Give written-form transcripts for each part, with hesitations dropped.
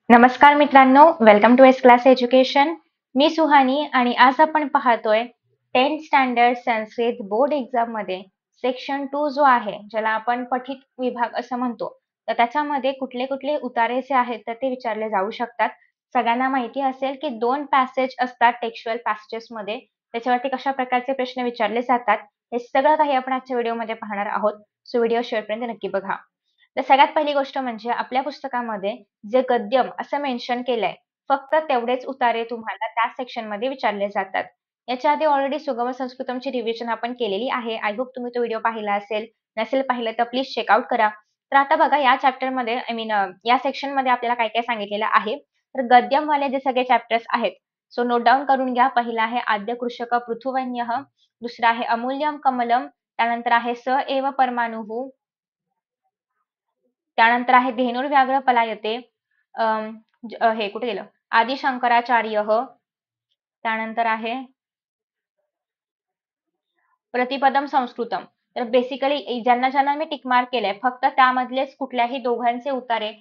नमस्कार मित्रांनो, welcome to ace class education. मी सुहानी आणि आज आपण पाहतोय 10th standard Sanskrit board exam मध्ये सेक्शन 2 जो आहे, ज्याला आपण पठित विभाग असं म्हणतो, तर त्याच्यामध्ये कुठले कुठले उतारे जे आहेत तर ते विचारले जाऊ शकतात. सगळ्यांना माहिती असेल की 2 पॅसेज असतात टेक्स्च्युअल पॅसेजेस मध्ये, त्याच्यावरती कशा प्रकारचे प्रश्न विचारले जातात हे सगळं काही आपण आजच्या व्हिडिओमध्ये पाहणार आहोत. सो व्हिडिओ शेवटपर्यंत नक्की बघा. तर सगळ्यात पहिली गोष्ट म्हणजे आपल्या पुस्तकामध्ये जे गद्यम असं मेन्शन केलंय, फक्त तेवढेच उतारे तुम्हाला त्या सेक्शन मध्ये विचारले जातात. याच्या आधी ऑलरेडी सुगम संस्कृतमची रिव्हिजन आपण केलेली आहे. आय होप तुम्ही तो व्हिडिओ पाहिला असेल. नसेल पाहिलं तर प्लीज चेकआउट करा. तर आता बघा या चॅप्टरमध्ये या सेक्शनमध्ये आपल्याला काय काय सांगितलेलं आहे. तर गद्यमवाले जे सगळे चॅप्टर्स आहेत, सो नोट डाऊन करून घ्या. पहिला आहे आद्य कृषक पृथुवन्यः, दुसरा आहे अमूल्यम कमलम, त्यानंतर आहे स एव परमाणुः, त्यानंतर आहे धेनुर्व्याघ्र पलायते. हे कुठे गेलं? आदि शंकराचार्य. त्यानंतर आहे प्रतिपदम संस्कृतम. तर बेसिकली ज्यांना ज्यांना मी टिक मार्क केलंय, फक्त त्यामधलेच कुठल्याही दोघांचे उतारे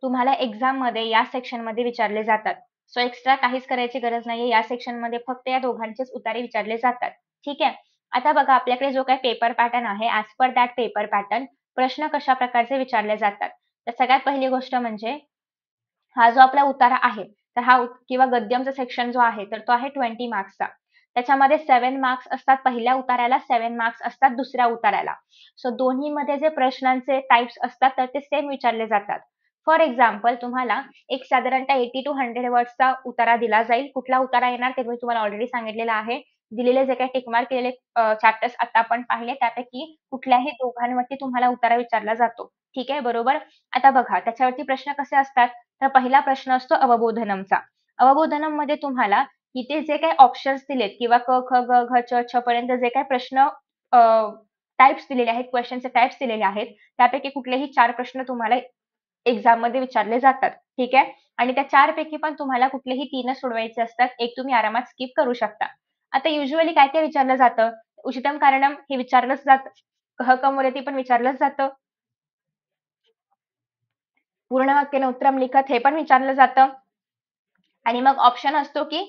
तुम्हाला एक्झाम मध्ये या सेक्शन मध्ये विचारले जातात. सो एक्स्ट्रा काहीच करायची गरज नाहीये. या सेक्शन मध्ये फक्त या दोघांचेच उतारे विचारले जातात. ठीक आहे. आता बघा आपल्याकडे जो काही पेपर पॅटर्न आहे, as per that paper pattern प्रश्न कशा प्रकारचे विचारले जातात. तर सगळ्यात पहिली गोष्ट म्हणजे हा जो आपला उतारा आहे, तर हा किंवा गद्यमचा सेक्शन जो आहे, तर तो आहे 20 मार्क्सचा. त्याच्यामध्ये 7 मार्क्स असतात पहिल्या उताऱ्याला, 7 मार्क्स असतात दुसऱ्या उताऱ्याला. सो दोन्हीमध्ये जे प्रश्नांचे टाइप्स असतात, तर ते सेम विचारले जातात. फॉर एक्झाम्पल तुम्हाला एक साधारणतः 80 to 100 वर्ड्सचा उतारा दिला जाईल. कुठला उतारा येणार ते मी तुम्हाला ऑलरेडी सांगितलेलं आहे. दिलेले जे काही टिक मार्क केलेले चॅप्टर्स आता आपण पाहिले त्यापैकी कुठल्याही दोघांवरती तुम्हाला उतारा विचारला जातो. ठीक आहे, बरोबर. आता बघा त्याच्यावरती प्रश्न कसे असतात. तर पहिला प्रश्न असतो अवबोधनमचा. अवबोधनममध्ये तुम्हाला इथे जे काही ऑप्शन्स दिलेत किंवा क, ख, ग, घ, च, छ पर्यंत जे काही प्रश्न टाइप्स दिलेले आहेत, क्वेश्चनचे टाइप्स दिलेले आहेत, त्यापैकी कुठलेही 4 प्रश्न तुम्हाला एक्झाममध्ये विचारले जातात. ठीक आहे. आणि त्या 4 पैकी पण तुम्हाला कुठलेही 3च सोडवायचे असतात. एक तुम्ही आरामात स्किप करू शकता. आता युजुअली काय काय विचारलं जातं? उचितम कारणम हे विचारलंच जातं. कह कमोरेती पण विचारलंच जातं. पूर्ण वाक्याने उत्तरम लिखत हे पण विचारलं जातं. आणि मग ऑप्शन असतो की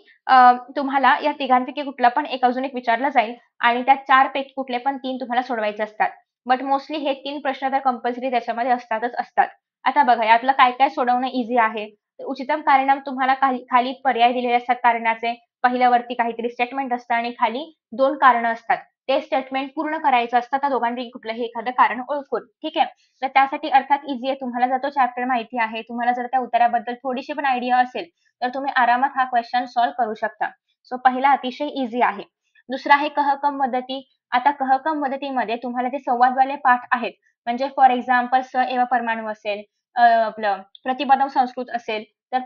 तुम्हाला या तिघांपैकी कुठला पण एक अजून एक विचारला जाईल आणि त्या 4 पैकी कुठले पण 3 तुम्हाला सोडवायचे असतात. बट मोस्टली हे 3 प्रश्न तर कंपल्सरी त्याच्यामध्ये असतातच असतात. आता बघा यातलं काय-काय सोडवणं ईझी आहे. तर उचितम कारणम तुम्हाला खाली पर्याय दिलेले असतात कारणाचे. पहिल्यावरती काहीतरी स्टेटमेंट असतं आणि खाली 2 कारणं असतात. ते स्टेटमेंट पूर्ण करायचं असतं त्या दोघांपैकी कुठलंही एखादं कारण ओळखून. ठीक आहे. तर त्यासाठी अर्थात ईझी आहे. तुम्हाला जर तो चॅप्टर माहिती आहे, तुम्हाला जर त्या उत्तराबद्दल थोडीशी पण आयडिया असेल, तर तुम्ही आरामात हा क्वेश्चन सॉल्व्ह करू शकता. सो पहिला अतिशय ईझी आहे. दुसरा आहे कहकम मदती. आता कहकम मदतीमध्ये तुम्हाला जे संवादवाले पाठ आहेत, म्हणजे फॉर एक्झाम्पल स एव परमाणू असेल, आपलं प्रतिपदम संस्कृत असेल, तर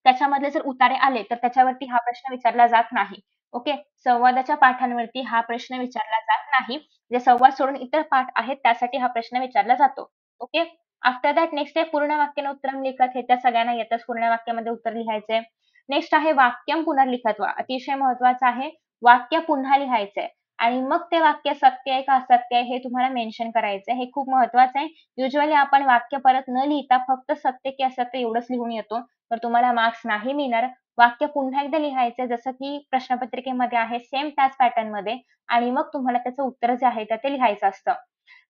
त्याच्यामधले जर उतारे आले, तर त्याच्यावरती हा प्रश्न विचारला जात नाही. ओके. संवादाच्या पाठांवरती हा प्रश्न विचारला जात नाही. जे संवाद सोडून इतर पाठ आहेत त्यासाठी हा प्रश्न विचारला जातो. ओके. आफ्टर दॅट नेक्स्ट आहे पूर्ण वाक्याने उत्तरम लिखत. हे त्या सगळ्यांना येतच पूर्ण वाक्यामध्ये उत्तर लिहायचंय. नेक्स्ट आहे वाक्यम पुनर्लिखत्व. अतिशय महत्वाचं आहे. वाक्य पुन्हा लिहायचंय आणि मग ते वाक्य सत्य आहे का असत्य आहे हे तुम्हाला मेन्शन करायचंय. हे खूप महत्वाचं आहे. युजुअली आपण वाक्य परत न लिहिता फक्त सत्य की असत्य एवढंच लिहून येतो. तर तुम्हाला मार्क्स नाही मिळणार. वाक्य पुन्हा एकदा लिहायचंय जसं की प्रश्नपत्रिकेमध्ये आहे सेम त्याच पॅटर्नमध्ये आणि मग तुम्हाला त्याचं उत्तर जे आहे ते लिहायचं असतं.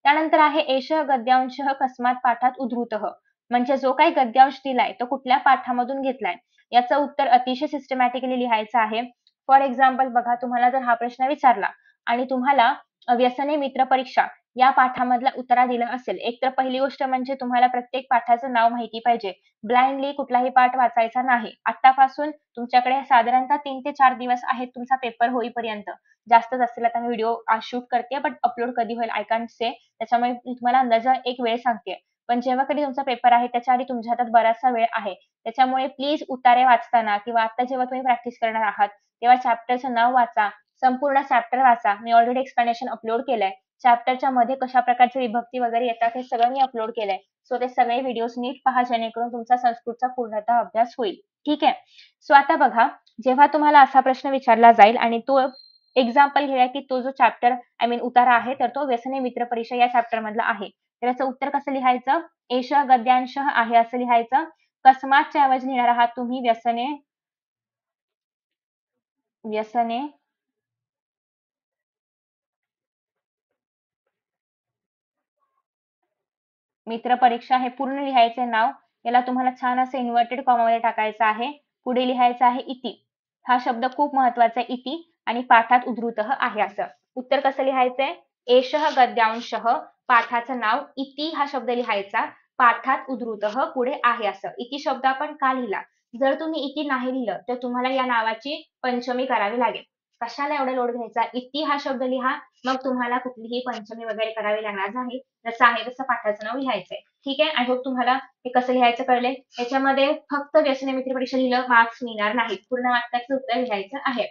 त्यानंतर आहे एषः गद्यांशः कस्मात् पाठात उद्धृतः. म्हणजे जो काही गद्यांश दिलाय तो कुठल्या पाठामधून घेतलाय याचं उत्तर अतिशय सिस्टमॅटिकली लिहायचं आहे. फॉर एक्झाम्पल बघा तुम्हाला जर हा प्रश्न विचारला आणि तुम्हाला व्यसने मित्र परीक्षा या पाठामधला उतारा दिला असेल, एक तर पहिली गोष्ट म्हणजे तुम्हाला प्रत्येक पाठाचं नाव माहिती पाहिजे. ब्लाइंडली कुठलाही पाठ वाचायचा नाही. आत्तापासून तुमच्याकडे साधारणतः 3 ते 4 दिवस आहेत तुमचा पेपर होईपर्यंत. जास्तच असतील आता मी व्हिडिओ शूट करते बट अपलोड कधी होईल आय कांट से. त्याच्यामुळे मी तुम्हाला अंदाजे एक वेळ सांगते. पण जेव्हा कधी तुमचा पेपर आहे त्याच्या आधी तुमच्या हातात बराचसा वेळ आहे. त्याच्यामुळे प्लीज उतारे वाचताना किंवा आता जेव्हा तुम्ही प्रॅक्टिस करणार आहात, तेव्हा चॅप्टरचं नाव वाचा, संपूर्ण चॅप्टर वाचा. मी ऑलरेडी एक्सप्लेनेशन अपलोड केलंय. चॅप्टरच्या मध्ये कशा प्रकारची विभक्ती वगैरे येतात हे सगळं मी अपलोड केलंय. सो ते सगळे व्हिडिओज नीट पहा जेणेकरून तुमचा संस्कृतचा पूर्णतः अभ्यास होईल. ठीक आहे. सो आता बघा जेव्हा तुम्हाला असा प्रश्न विचारला जाईल आणि तो एक्झाम्पल घेऊया की तो जो चॅप्टर उतारा आहे तर तो व्यसने मित्र परीक्षा या चॅप्टर मधला आहे. तर याचं उत्तर कसं लिहायचं? एषः गद्यांशः आहे असं लिहायचं. कस्मातच्या ऐवजी लिहिणार आहात तुम्ही व्यसने, व्यसने मित्र परीक्षा हे पूर्ण लिहायचे नाव. याला तुम्हाला छान असं इन्व्हर्टेड कॉमामध्ये टाकायचं आहे. पुढे लिहायचं आहे इति. हा शब्द खूप महत्वाचा आहे इति आणि पाठात उद्धृतः आहे असं. उत्तर कसं लिहायचंय? एषः गद्यांशः पाठाचं नाव इति हा शब्द लिहायचा. पाठात उद्धृतः पुढे आहे असं. इति शब्द आपण का लिहिला? जर तुम्ही इति नाही लिहिलं तर तुम्हाला या नावाची पंचमी करावी लागेल. कशाला एवढा लोड घ्यायचा? इति हा शब्द लिहा, मग तुम्हाला कुठलीही पंचमी वगैरे करावी लागणार नाही. जसं आहे तसं पाठाचं नाव लिहायचंय. ठीक आहे. आय होप तुम्हाला हे कसं लिहायचं कळले. याच्यामध्ये फक्त व्यसने मित्र परीक्षा लिहिलं मार्क्स मिळणार नाहीत. पूर्ण वाक्याचं उत्तर लिहायचं आहे.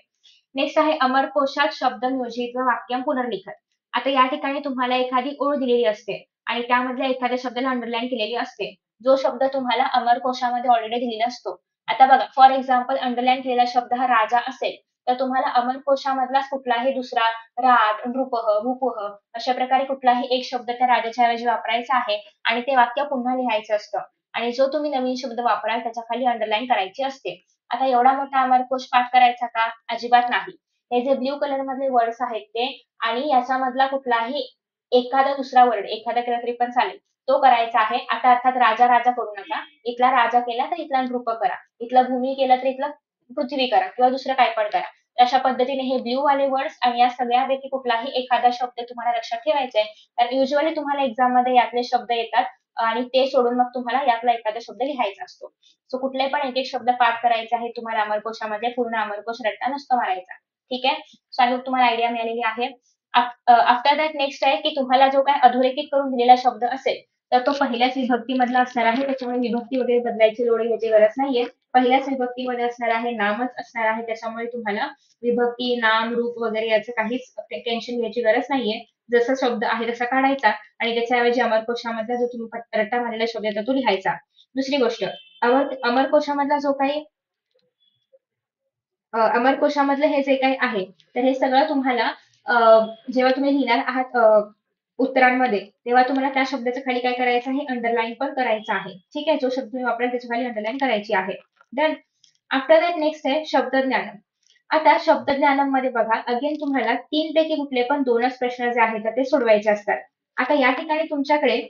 नेक्स्ट आहे अमरकोशात शब्द नियोजित व वाक्य पुनर्लिखन. आता या ठिकाणी तुम्हाला एखादी ओळ दिलेली असते आणि त्यामधल्या एखाद्या शब्दाला अंडरलाईन केलेली असते. जो शब्द तुम्हाला अमरकोशामध्ये ऑलरेडी दिलेला असतो. आता बघा फॉर एक्झाम्पल अंडरलाईन केलेला शब्द हा राजा असेल तर तुम्हाला अमरकोशामधला कुठलाही दुसरा राज, नृपः, भूपः अशा प्रकारे कुठलाही एक शब्द त्या राजाच्या ऐवजी वापरायचा आहे आणि ते वाक्य पुन्हा लिहायचं असतं. आणि जो तुम्ही नवीन शब्द वापराल त्याच्या खाली अंडरलाईन करायची असते. आता एवढा मोठा अमरकोश पाठ करायचा का? अजिबात नाही. हे जे ब्ल्यू कलर मधले वर्ड्स आहेत ते आणि याच्यामधला कुठलाही एखादा दुसरा वर्ड एखादा केला तरी पण चालेल. तो करायचा आहे. आता अर्थात राजा राजा करू नका. इथला राजा केला तर इथला नृप करा. इथला भूमी केला तर इथला पृथ्वी करा किंवा दुसरं काय पण करा. अशा पद्धतीने हे ब्ल्यू वाले वर्ड्स आणि या सगळ्यापैकी कुठलाही एखादा शब्द तुम्हाला लक्षात ठेवायचा आहे. कारण युजली तुम्हाला एक्झाम मध्ये यातले शब्द येतात आणि ते सोडून मग तुम्हाला यातला एखादा शब्द लिहायचा असतो. सो कुठले पण एक एक शब्द पाठ करायचा आहे तुम्हाला अमरकोशामध्ये. पूर्ण अमरकोश रट्टा नसतो मारायचा. ठीक आहे. सो आय होप तुम्हाला आयडिया मिळालेली आहे. आफ्टर दॅट नेक्स्ट आहे की तुम्हाला जो काय अधोरेखित करून दिलेला शब्द असेल तर तो पहिल्याच विभक्तीमधला असणार आहे. त्याच्यामुळे विभक्ती वगैरे बदलायची लोड घ्यायची गरज नाहीये. पहिल्याच विभक्तीमध्ये असणार आहे, नामच असणार आहे. त्याच्यामुळे तुम्हाला विभक्ती, नाम, रूप वगैरे याचं काहीच टेन्शन घ्यायची गरज नाहीये. जसा शब्द आहे तसा काढायचा आणि त्याच्याऐवजी अमरकोशामधला जो तुम्ही रट्टा मारलेला शब्द आहे तो लिहायचा. दुसरी गोष्ट अमरकोशामधला जो काही अमरकोशामधलं हे जे काही आहे तर हे सगळं तुम्हाला जेव्हा तुम्ही लिहिणार आहात उत्तरांमध्ये तेव्हा तुम्हाला त्या शब्दाच्या खाली काय करायचं आहे? अंडरलाईन पण करायचं आहे. ठीक आहे. जो शब्द तुम्ही वापराल त्याच्या खाली अंडरलाईन करायची आहे. डन. आफ्टर दॅट नेक्स्ट आहे शब्दज्ञान. आता शब्दज्ञानामध्ये बघा अगेन तुम्हाला 3 पैकी कुठले पण 2च प्रश्न जे आहेत ते सोडवायचे असतात. आता या ठिकाणी तुमच्याकडे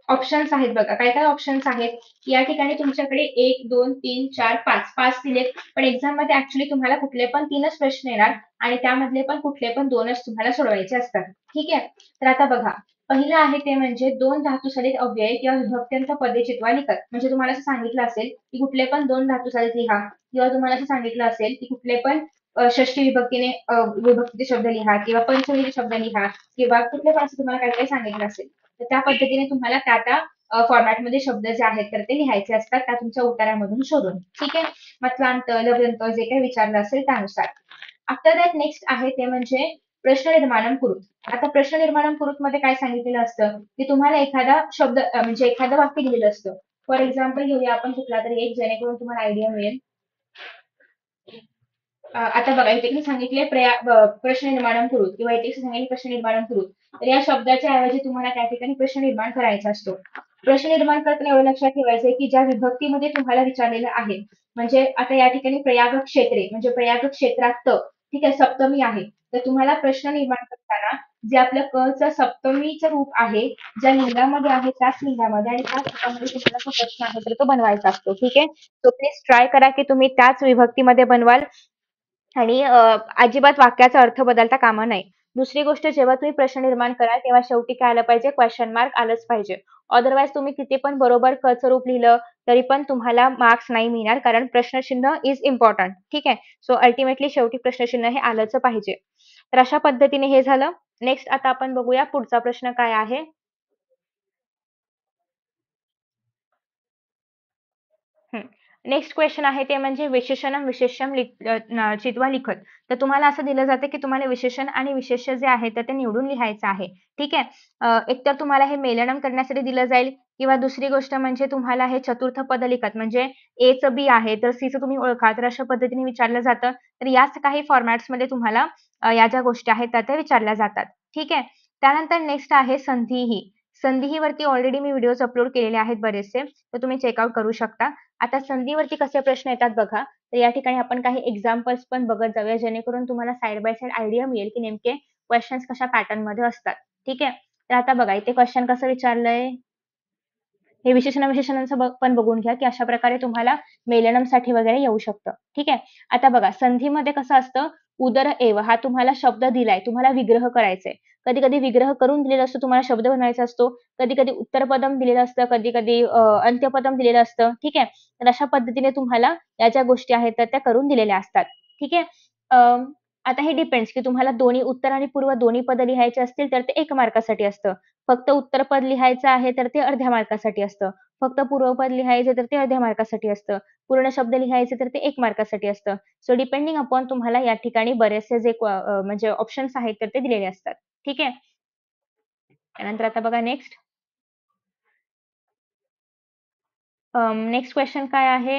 ऑप्शन्स आहेत बघा. काय काय ऑप्शन्स आहेत? या ठिकाणी तुमच्याकडे 1, 2, 3, 4, 5. 5 दिलेत. पण एक्झाम मध्ये ऍक्च्युली तुम्हाला कुठले पण 3च प्रश्न येणार आणि त्यामधले पण कुठले पण 2च तुम्हाला सोडवायचे असतात. ठीक आहे. तर आता बघा पहिलं आहे ते म्हणजे 2 धातुसलित अव्यय किंवा विभक्त्यांचा पदे चित्वा लिखत. म्हणजे तुम्हाला असं सांगितलं असेल की कुठले पण 2 धातुसलित लिहा किंवा तुम्हाला असं सांगितलं असेल की कुठले पण षष्टी विभक्तीने विभक्तीचे शब्द लिहा किंवा पंचमीचे शब्द लिहा किंवा कुठले पण असं तुम्हाला काही काही सांगितलं असेल तर त्या पद्धतीने तुम्हाला त्या फॉर्मॅटमध्ये शब्द जे आहेत तर ते लिहायचे असतात त्या तुमच्या उत्तरामधून शोधून. ठीक आहे. मत्वांत, लव्यंत जे काही विचारलं असेल त्यानुसार. आफ्टर दॅट नेक्स्ट आहे ते म्हणजे प्रश्न निर्माणम कुरुत. आता प्रश्न निर्माणम कुरुत मध्ये काय सांगितलेलं असतं की तुम्हाला एखादा शब्द म्हणजे एखादं वाक्य दिलेलं असतं. फॉर एक्झाम्पल घेऊया आपण कुठला तरी एक जेणेकरून तुम्हाला आयडिया मिळेल. आता बघा इथे सांगितले प्रश्न निर्माण करू किंवा इथे सांगितले प्रश्न निर्माण करू तर या शब्दाच्या ऐवजी तुम्हाला त्या ठिकाणी प्रश्न निर्माण करायचा असतो. प्रश्न निर्माण करताना एवढं लक्षात ठेवायचंय की ज्या विभक्तीमध्ये तुम्हाला विचारलेलं आहे म्हणजे आता या ठिकाणी प्रयाग क्षेत्रे म्हणजे प्रयाग क्षेत्रात ठीक आहे सप्तमी आहे तर तुम्हाला प्रश्न निर्माण करताना जे आपलं कचं सप्तमीचं रूप आहे ज्या लिंगामध्ये आहे त्याच लिंगामध्ये आणि त्याच रूपामध्ये तुम्हाला जो प्रश्न आहे तर तो बनवायचा असतो. ठीक आहे. सो प्लीज ट्राय करा की तुम्ही त्याच विभक्तीमध्ये बनवाल आणि अजिबात वाक्याचा अर्थ बदलता कामा नये. दुसरी गोष्ट जेव्हा तुम्ही प्रश्न निर्माण कराल तेव्हा शेवटी काय आलं पाहिजे? क्वेश्चन मार्क आलंच पाहिजे. अदरवाईज तुम्ही किती पण बरोबर चं रूप लिहिलं तरी पण तुम्हाला मार्क्स नाही मिळणार कारण प्रश्नचिन्ह इज इम्पॉर्टंट. ठीक आहे. सो अल्टिमेटली शेवटी प्रश्नचिन्ह हे आलंच पाहिजे. तर अशा पद्धतीने हे झालं. नेक्स्ट आता आपण बघूया पुढचा प्रश्न काय आहे. नेक्स्ट क्वेश्चन आहे ते म्हणजे विशेषणम विशेष्यम चित्वा लिखत. तर तुम्हाला असं दिलं जातं की तुम्हाला विशेषण आणि विशेष्य जे आहे तर ते निवडून लिहायचं आहे. ठीक आहे. एकतर तुम्हाला हे मेलनम करण्यासाठी दिलं जाईल किंवा दुसरी गोष्ट म्हणजे तुम्हाला हे चतुर्थ पद लिखत म्हणजे ए चं बी आहे तर सी चं तुम्ही ओळखा तर अशा पद्धतीने विचारलं जातं. तर याच काही फॉर्मॅट्स मध्ये तुम्हाला या ज्या गोष्टी आहेत त्या विचारल्या जातात. ठीक आहे. त्यानंतर नेक्स्ट आहे संधीही. संधीवरती ऑलरेडी मी व्हिडिओज अपलोड केलेले आहेत बरेचसे, तर तुम्ही चेकआउट करू शकता. आता संधीवरती कसे प्रश्न येतात बघा, तर या ठिकाणी आपण काही एक्झाम्पल्स पण बघत जाऊया, जेणेकरून तुम्हाला साइड बाय साइड आयडिया मिळेल, की नेमके क्वेशन्स कशा पॅटर्नमध्ये असतात. ठीक आहे. तर आता बघा इथे क्वेशन कसं विचारलंय, हे विशेषण-विशेषणांचं पण बघून घ्या, की अशा प्रकारे तुम्हाला मेलनमसाठी वगैरे येऊ शकतं. ठीक आहे. आता बघा संधीमध्ये कसं असतं, उदर एव हा तुम्हाला शब्द दिलाय, तुम्हाला विग्रह करायचा आहे. कधी-कधी विग्रह करून दिलेला असतो, तुम्हाला शब्द बनवायचा असतो. कधी-कधी उत्तरपदम दिलेलं असतं, कधी-कधी अंत्यपदम दिलेलं असतं. ठीक आहे. तर अशा पद्धतीने तुम्हाला या ज्या गोष्टी आहेत तर त्या करून दिलेल्या असतात. ठीक आहे. अ, आता हे डिपेंड्स, की तुम्हाला दोन्ही उत्तर आणि पूर्व दोन्ही पदं लिहायची असतील तर ते 1 मार्कासाठी असतं. फक्त उत्तरपद लिहायचं आहे तर ते अर्ध्या मार्कासाठी असतं. फक्त पूर्वपद लिहायचे तर ते अर्ध्या मार्कासाठी असतं. पूर्ण शब्द लिहायचे तर ते 1 मार्कासाठी असतं. सो डिपेंडिंग अपॉन तुम्हाला या ठिकाणी बरेचसे जे म्हणजे ऑप्शन्स आहेत तर ते दिलेले असतात. ठीक आहे. त्यानंतर आता बघा नेक्स्ट. नेक्स्ट क्वेशन काय आहे?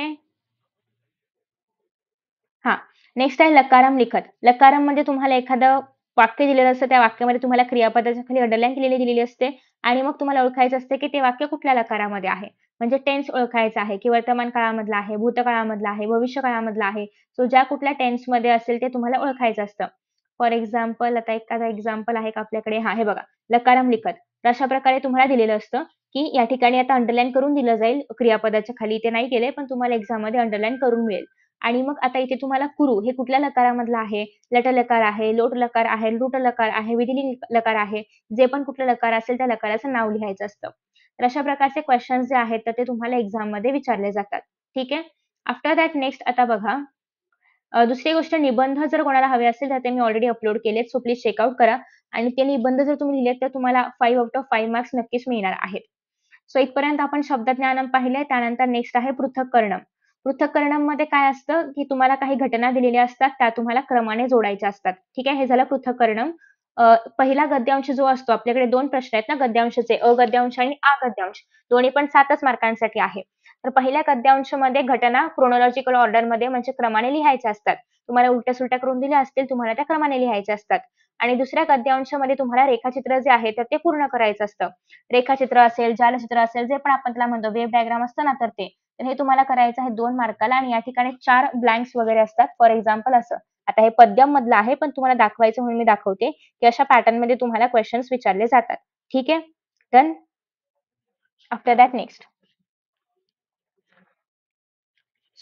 हां. नेक्स्ट आहे लकाराम लिखत. लकाराम म्हणजे तुम्हाला एखादं वाक्य दिलेलं असतं. त्या वाक्यामध्ये तुम्हाला क्रियापदाच्या खाली अंडरलाईन केलेली दिलेली असते आणि मग तुम्हाला ओळखायचं असते, की ते वाक्य कुठल्या लकारामध्ये आहे. म्हणजे टेन्स ओळखायचा आहे, की वर्तमान काळामधला आहे, भूतकाळामधला आहे, भविष्य काळामधला आहे. सो ज्या कुठल्या टेन्समध्ये असेल ते तुम्हाला ओळखायचं असतं. फॉर एक्झाम्पल आता एखादा एक्झाम्पल आहे का आपल्याकडे? हां, हे बघा. लकाराम लिखत. तर अशा प्रकारे तुम्हाला दिलेलं असतं, की या ठिकाणी आता अंडरलाईन करून दिलं जाईल क्रियापदाच्या खाली. ते नाही केलंय, पण तुम्हाला एक्झाममध्ये अंडरलाईन करून मिळेल. आणि मग आता इथे तुम्हाला कुरु हे कुठल्या लकारामधलं आहे? लट लकार आहे, लोट लकार आहे, लुट लकार आहे, विधिलिंग लकार आहे. जे पण कुठलं लकार असेल त्या लकाराचं नाव लिहायचं असतं. तर अशा प्रकारचे क्वेशन्स जे आहेत तर ते तुम्हाला एक्झाममध्ये विचारले जातात. ठीक आहे. आफ्टर दॅट नेक्स्ट आता बघा दुसरी गोष्ट निबंध जर कोणाला हवे असतील तर ते मी ऑलरेडी अपलोड केलेत. सो प्लीज चेकआउट करा आणि ते निबंध जर तुम्ही लिहिलेत तर तुम्हाला 5 आउट ऑफ 5 मार्क्स नक्कीच मिळणार आहेत. सो इथपर्यंत आपण शब्दज्ञान पाहिले. त्यानंतर नेक्स्ट आहे पृथक्करणम. पृथक्करणममध्ये काय असतं, की तुम्हाला काही घटना दिलेल्या असतात, त्या तुम्हाला क्रमाने जोडायच्या असतात. ठीक आहे. हे झालं पृथक्करणम. पहिला गद्यांश जो असतो आपल्याकडे 2 प्रश्न आहेत ना गद्यांशचे, अ गद्यांश आणि आ गद्यांश. दोन्ही पण 7च मार्कांसाठी आहे. तर पहिल्या गद्यांशमध्ये घटना क्रोनॉलॉजिकल ऑर्डरमध्ये म्हणजे क्रमाने लिहायच्या असतात. तुम्हाला उलट्या-सुलट्या करून दिल्या असतील, तुम्हाला त्या क्रमाने लिहायच्या असतात. आणि दुसऱ्या गद्यांशामध्ये तुम्हाला रेखाचित्र जे आहे तर ते पूर्ण करायचं असतं. रेखाचित्र असेल, जालचित्र असेल, जे पण आपण त्याला म्हणतो वेव्ह डायग्राम असतं ना तर ते. तर हे तुम्हाला करायचं आहे 2 मार्काला आणि या ठिकाणी 4 ब्लँक्स वगैरे असतात. फॉर एक्झाम्पल असं. आता हे पद्यममधलं आहे, पण तुम्हाला दाखवायचं म्हणून मी दाखवते, की अशा पॅटर्नमध्ये तुम्हाला क्वेशन्स विचारले जातात. ठीक आहे? Done? After that next.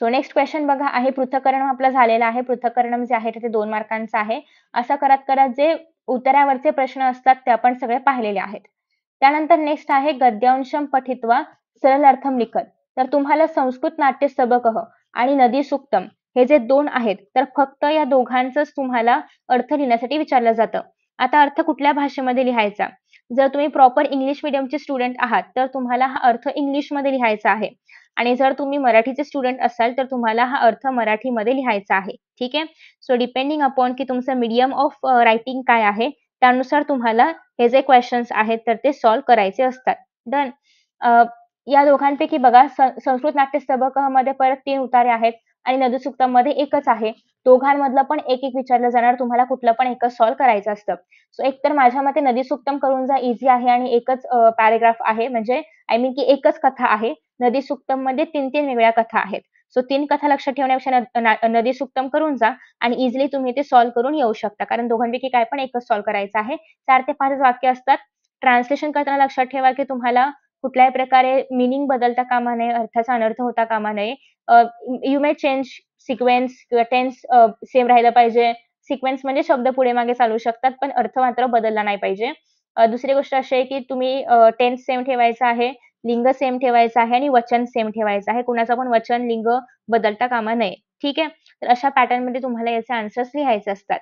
So next question बघा आहे पृथक्करणम आपलं झालेलं आहे. पृथक्करणम जे आहे ते 2 मार्कांचं आहे. असं करत-करत जे उत्तरावरचे प्रश्न असतात ते आपण सगळे पाहिलेले आहेत. त्यानंतर नेक्स्ट आहे गद्यांशम पठित्वा सरलार्थम लिखत. तर तुम्हाला संस्कृत नाट्य सबकह आणि नदी सूक्तम हे जे 2 आहेत, तर फक्त या दोघांचंच तुम्हाला अर्थ लिहिण्यासाठी विचारलं जातं. आता अर्थ कुठल्या भाषेमध्ये लिहायचा? जर तुम्ही प्रॉपर इंग्लिश मीडियमचे स्टुडंट आहात, तर तुम्हाला हा अर्थ इंग्लिशमध्ये लिहायचा आहे. आणि जर तुम्ही मराठीचे स्टुडंट असाल, तर तुम्हाला हा अर्थ मराठीमध्ये लिहायचा आहे. ठीक आहे. सो डिपेंडिंग अपॉन की तुमचं मीडियम ऑफ रायटिंग काय आहे, त्यानुसार तुम्हाला हे जे क्वेशन्स आहेत, तर ते सॉल्व्ह करायचे असतात. डन. या दोघांपैकी बघा संस्कृत नाट्य सबकमध्ये परत 3 उतारे आहेत आणि नदीसुक्तममध्ये एकच आहे. दोघांमधलं पण एक-एक विचारलं जाणार. तुम्हाला कुठलं पण एकच सॉल्व्ह करायचं असतं. सो एकतर माझ्या मते नदीसुक्तम करून जा ईझी आहे आणि एकच पॅराग्राफ आहे म्हणजे आय मीन की एकच कथा आहे. नदी सुक्तममध्ये 3-3 वेगळ्या कथा आहेत. सो 3 कथा लक्षात ठेवण्यापेक्षा नदी सुक्तम करून जा आणि इझिली तुम्ही ते सॉल्व्ह करून येऊ शकता. कारण दोघांपैकी काय पण एकच सॉल्व्ह करायचं आहे. 4 ते 5 वाक्य असतात. ट्रान्सलेशन करताना लक्षात ठेवा, की तुम्हाला कुठल्याही प्रकारे मीनिंग बदलता कामा नये, अर्थाचा अनर्थ होता कामा नये. यू मे चेंज सिक्वेन्स किंवा टेन्स सेम राहिलं पाहिजे. सिक्वेन्स म्हणजे शब्द पुढे-मागे चालू शकतात, पण अर्थ मात्र बदलला नाही पाहिजे. दुसरी गोष्ट अशी आहे, की तुम्ही टेन्स सेम ठेवायचा आहे. लिंग सेम ठेवायचं आहे आणि वचन सेम ठेवायचं आहे. कुणाचं पण वचन, लिंग बदलता कामा नये. ठीक आहे. तर अशा पॅटर्नमध्ये तुम्हाला याचे आन्सर्स लिहायचे असतात.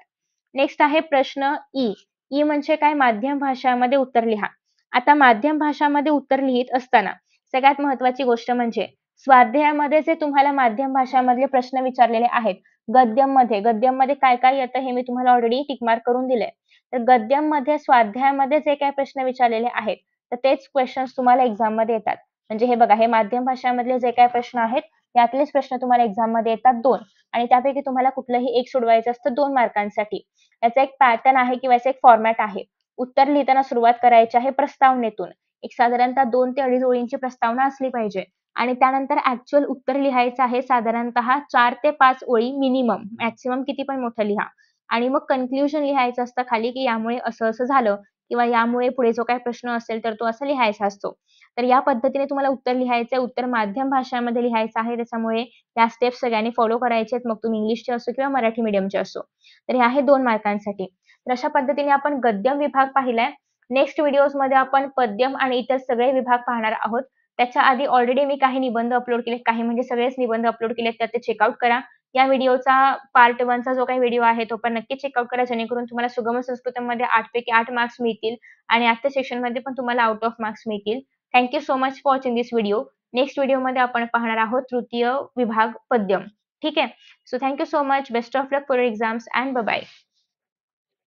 नेक्स्ट आहे प्रश्न ई. ई म्हणजे काय? माध्यम भाषामध्ये उत्तर लिहा. आता माध्यम भाषामध्ये उत्तर लिहीत असताना सगळ्यात महत्त्वाची गोष्ट म्हणजे स्वाध्यायामध्ये जे तुम्हाला माध्यम भाषामधले प्रश्न विचारलेले आहेत, गद्यममध्ये काय-काय येतं हे मी तुम्हाला ऑलरेडी टिक मार्क करून दिलंय. तर गद्यममध्ये, स्वाध्यायामध्ये जे काही प्रश्न विचारलेले आहेत, तर तेच क्वेशन्स तुम्हाला एक्झाममध्ये येतात. म्हणजे हे बघा, हे माध्यम भाषामधले जे काही प्रश्न आहेत, त्यातलेच प्रश्न तुम्हाला एक्झाममध्ये येतात 2 आणि त्यापैकी तुम्हाला कुठलंही एक सोडवायचं असतं 2 मार्कांसाठी. याचा एक पॅटर्न आहे किंवा याचा एक फॉर्मॅट आहे. उत्तर लिहिताना सुरुवात करायची आहे प्रस्तावनेतून. एक साधारणतः 2 ते 2.5 ओळींची प्रस्तावना असली पाहिजे आणि त्यानंतर ॲक्चुअल उत्तर लिहायचं आहे साधारणतः 4 ते 5 ओळी मिनिमम, मॅक्सिमम किती पण मोठं लिहा आणि मग कन्क्लुजन लिहायचं असतं खाली, की यामुळे असं-असं झालं किंवा यामुळे पुढे जो काही प्रश्न असेल तर तो असा लिहायचा असतो. तर या पद्धतीने तुम्हाला उत्तर लिहायचं आहे. उत्तर माध्यम भाषामध्ये लिहायचं आहे. त्याच्यामुळे या स्टेप्स सगळ्यांनी फॉलो करायचे आहेत. मग तुम्ही इंग्लिशचे असो किंवा मराठी मीडियमचे असो. तर हे आहे 2 मार्कांसाठी. तर अशा पद्धतीने आपण गद्यम विभाग पाहिलाय. नेक्स्ट व्हिडिओजमध्ये आपण पद्यम आणि इतर सगळे विभाग पाहणार आहोत. त्याच्या आधी ऑलरेडी मी काही निबंध अपलोड केले, काही म्हणजे सगळेच निबंध अपलोड केलेत, तर ते चेकआउट करा. या व्हिडिओचा पार्ट 1 चा जो काही व्हिडिओ आहे तो पण नक्की चेकआउट करा, जेणेकरून तुम्हाला सुगम संस्कृतमध्ये 8 पैकी 8 मार्क्स मिळतील आणि आजच्या सेशनमध्ये पण तुम्हाला आउट ऑफ मार्क्स मिळतील. Thank you so much for watching this video. Next व्हिडिओमध्ये आपण पाहणार आहोत तृतीय विभाग पद्यम. ठीक आहे. So thank you so much. Best of luck for your exams and bye bye.